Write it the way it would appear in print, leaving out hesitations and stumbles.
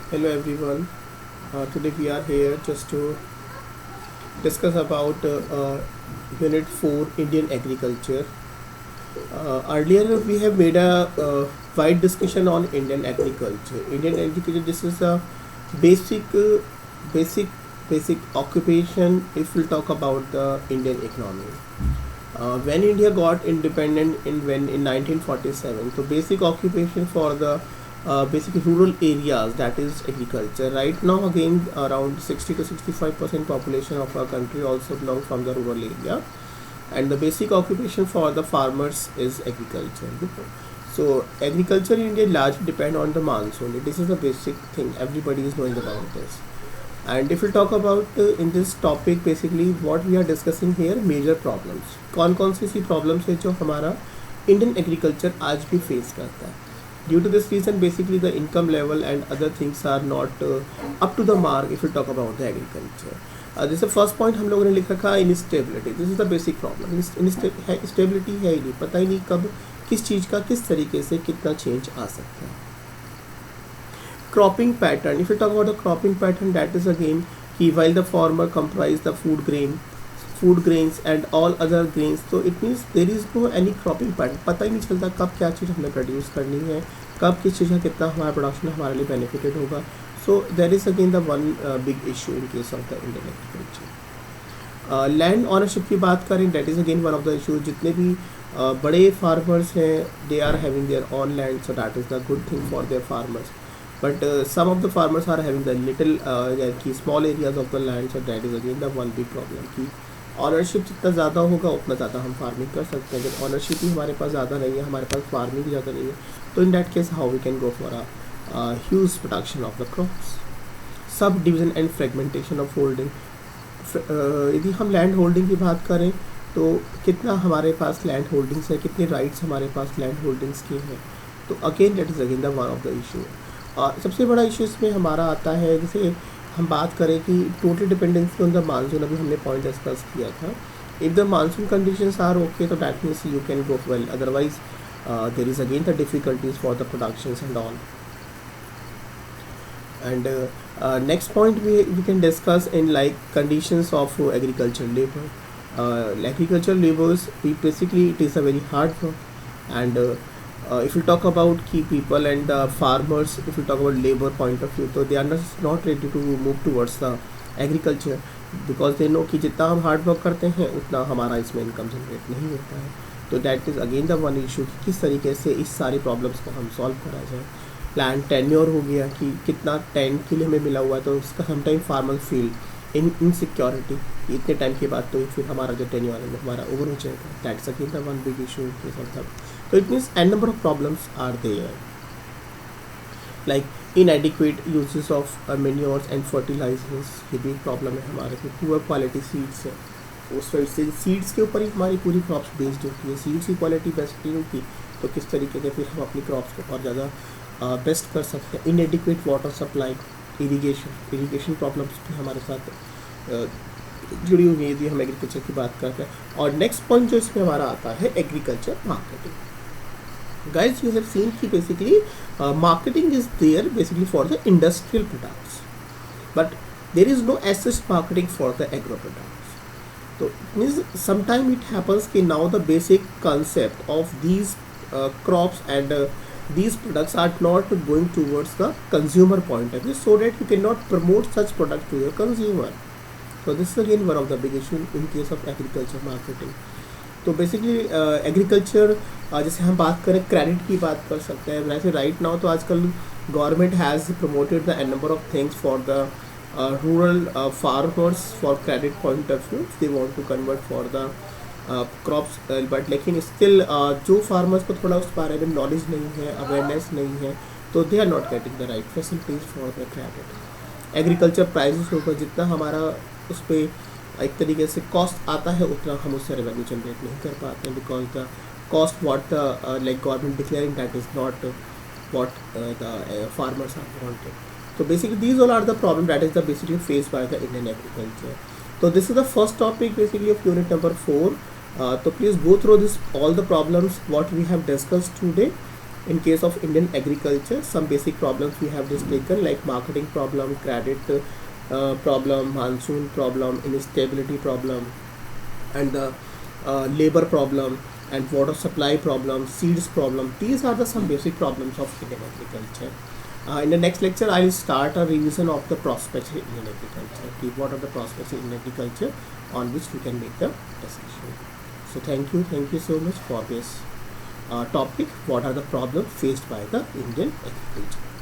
Hello everyone. Today we are here just to discuss about Unit 4 Indian Agriculture. Earlier we have made a wide discussion on Indian agriculture. Indian agriculture, this is a basic, basic, basic occupation if we talk about the Indian economy. When India got independent in 1947, so basic occupation for the basic rural areas, that is agriculture. Right now, again, around 60 to 65% population of our country also belong from the rural area, and the basic occupation for the farmers is agriculture. So agriculture in India largely depend on the monsoon. This is the basic thing. Everybody is knowing about this. And if we talk about in this topic, basically what we are discussing here, major problems. कौन सी सी problems है जो हमारा Indian agriculture आज भी face करता है. Due to this reason, basically the income level and other things are not up to the mark if we talk about the agriculture. जैसे first point हम लोगों ने लिख रखा है instability. This is the basic problem. Stability है ही नहीं, पता ही नहीं कब किस चीज़ का किस तरीके से कितना चेंज आ सकता है. Cropping pattern. If you talk about the cropping pattern, that is again कि while the farmer comprise the food grains and all other grains, so it means there is no any cropping pattern. पता ही नहीं चलता कब क्या चीज़ हमें produce करनी है, कब किस चीज़ का कितना हमारा प्रोडक्शन हमारे लिए बेनिफिटेड होगा. So there is again the one big issue in case of the Indian agriculture. Land ownership की बात करें, that is again one of the issue. जितने भी बड़े फार्मर्स हैं, they are having their own land, so that is the good thing for their farmers. But some of the farmers are having the little की small areas of the land, so that is again the one big problem कि ownership जितना ज़्यादा होगा उतना ज़्यादा हम farming कर सकते हैं. जब ऑनरशिप ही हमारे पास ज़्यादा नहीं है, हमारे पास फार्मिंग भी ज़्यादा नहीं है, तो in that case how we can go for a huge production of the crops. Subdivision and fragmentation of holding. यदि हम लैंड होल्डिंग की बात करें तो कितना हमारे पास लैंड होल्डिंग्स है, कितने राइट्स हमारे पास लैंड होल्डिंग्स के हैं, तो again that is again the one of the issue. और सबसे बड़ा इशू इसमें हमारा आता है, जैसे हम बात करें कि total dependency on the monsoon. अभी हमने पॉइंट डिस्कस किया था. If the monsoon conditions are okay, तो that means you can go well. Otherwise there is again the difficulties for the productions and all. And next point we can discuss in like conditions of agricultural labor. Agricultural labors, basically it is a very hard work. And if you talk about key people and farmers, if you talk about labor point of view, so they are not ready to move towards the agriculture because they know कि जितना हम hard work करते हैं उतना हमारा इसमें income generate नहीं होता है. तो that is again the one issue कि किस तरीके से इस सारी प्रॉब्लम्स को हम सॉल्व करा जाए. लैंड टेन्योर हो गया कि कितना टाइम के लिए हमें मिला हुआ है, तो उसका समटाइम फार्मर फील इनसिक्योरिटी इतने टाइम के बाद तो फिर हमारा जो टेन्योर है हमारा ओवर हो जाएगा. That's again the one big issue case of that. तो it means an number of problems are there like inadequate uses of manures and fertilisers. ये भी प्रॉब्लम है हमारे को. पुअर क्वालिटी सीड्स है, उस वजह से सीड्स के ऊपर ही हमारी पूरी क्रॉप्स बेस्ड होती है. सीड्स की क्वालिटी बेस्ट नहीं होती तो किस तरीके से फिर हम अपनी क्रॉप्स को और ज़्यादा बेस्ट कर सकते हैं. इनएडिक्वेट वाटर सप्लाई, इरीगेशन प्रॉब्लम्स भी हमारे साथ जुड़ी हुई है यदि हम एग्रीकल्चर की बात करते हैं. और नेक्स्ट पॉइंट जो इसमें हमारा आता है agriculture marketing. Guys you have seen कि basically marketing is there basically for the industrial products, but there is no as marketing for the agro products. तो मीन्स समटाइम इट हैपन्स कि now the basic concept of these crops and these products are not going towards the consumer point of view, so that you cannot promote such product to your consumer. So this is again one of the big issue in case of agriculture marketing. तो basically agriculture जैसे हम बात करें credit की बात कर सकते हैं. वैसे राइट नाउ तो आजकल government has promoted the number of things for the rural farmers for credit point of view. They want to convert for the crops, but लेकिन स्टिल जो फार्मर्स को थोड़ा उस बारे में नॉलेज नहीं है, अवेयरनेस नहीं है, तो they are not getting the right facilities for the credit. Agriculture prices होगा जितना हमारा उस पर एक तरीके से कॉस्ट आता है उतना हम उससे रेवेन्यू जनरेट नहीं कर पाते हैं, because the cost what the like government declaring that is not what the farmers are wanted. So basically these all are the problem that is the basically faced by the Indian agriculture. So this is the first topic basically of unit number 4. So please go through this all the problems what we have discussed today, In case of Indian agriculture, some basic problems we have just taken, like marketing problem, credit problem, monsoon problem, instability problem, and the labor problem, and water supply problem, seeds problem. These are the some basic problems of Indian agriculture. In the next lecture, I will start a revision of the prospects in Indian agriculture. Okay, what are the prospects in Indian agriculture on which we can make the discussion. So thank you so much for this topic. What are the problems faced by the Indian agriculture?